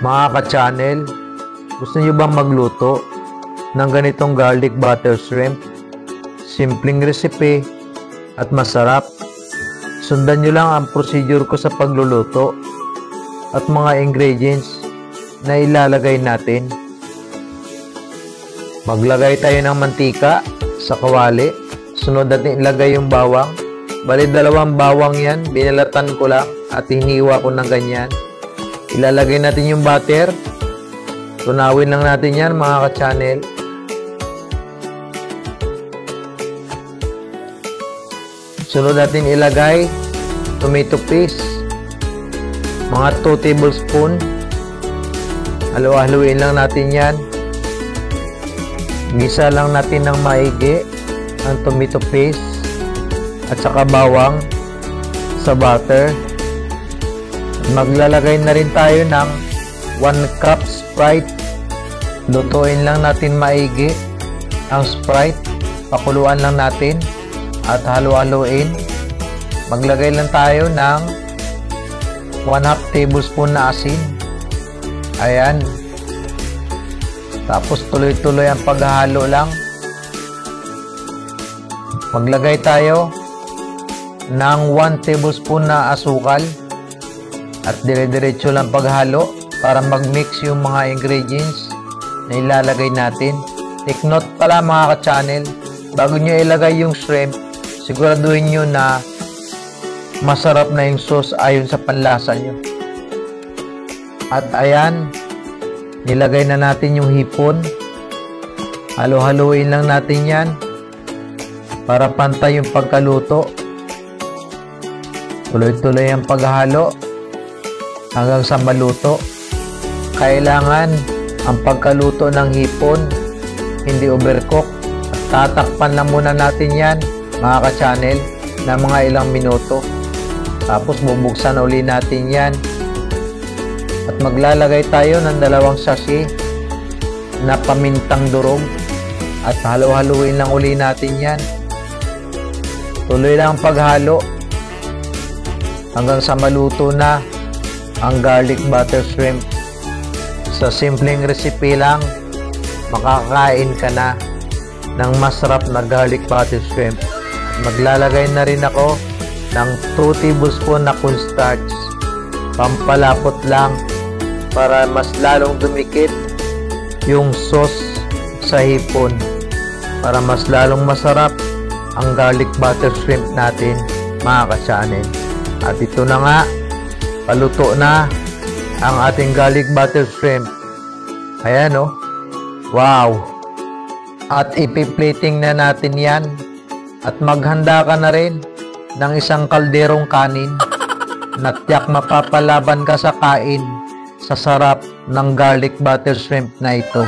Mga ka-channel, gusto nyo bang magluto ng ganitong garlic butter shrimp? Simpleng recipe at masarap. Sundan nyo lang ang procedure ko sa pagluluto at mga ingredients na ilalagay natin. Maglagay tayo ng mantika sa kawali. Sunod natin ilagay yung bawang. Bali 2 bawang yan, binalatan ko lang at hiniwa ko ng ganyan. Ilalagay natin yung butter. Tunawin lang natin yan mga ka-channel. Sunod natin ilagay tomato paste. Mga 2 tablespoon. Halu-haluin lang natin yan. Gisa lang natin ng maigi ang tomato paste at saka bawang sa butter. Maglalagay na rin tayo ng 1 cup Sprite. Lutuin lang natin maigi ang Sprite. Pakuluan lang natin at halu-haluin. Maglagay lang tayo ng 1/2 tablespoon na asin. Ayan. Tapos tuloy-tuloy ang paghahalo lang. Maglagay tayo ng 1 tablespoon na asukal at dire-diretso lang paghalo para mag-mix yung mga ingredients na ilalagay natin. Take note pala mga ka-channel, bago nyo ilagay yung shrimp, siguraduhin nyo na masarap na yung sauce ayon sa panlasa nyo. At ayan, nilagay na natin yung hipon. Halo-haluin lang natin yan para pantay yung pagkaluto. Tuloy-tuloy ang paghalo hanggang sa maluto. Kailangan ang pagkaluto ng hipon hindi overcook. At tatakpan lang muna natin yan mga ka-channel na mga ilang minuto. Tapos bubuksan uli natin yan. At maglalagay tayo ng 2 sachet na pamintang durog. At halo-haluin lang uli natin yan. Tuloy lang ang paghalo hanggang sa maluto na ang garlic butter shrimp. Sa simpleng recipe lang, makakain ka na ng masarap na garlic butter shrimp. Maglalagay na rin ako ng 2 tablespoon na cornstarch. Pampalapot lang para mas lalong dumikit yung sauce sa hipon, para mas lalong masarap ang garlic butter shrimp natin mga ka-channel. At ito na nga, paluto na ang ating garlic butter shrimp. Ayan o. Wow! At ipi-plating na natin yan. At maghanda ka na rin ng 1 kalderong kanin na tiyak mapapalaban ka sa kain sa sarap ng garlic butter shrimp na ito.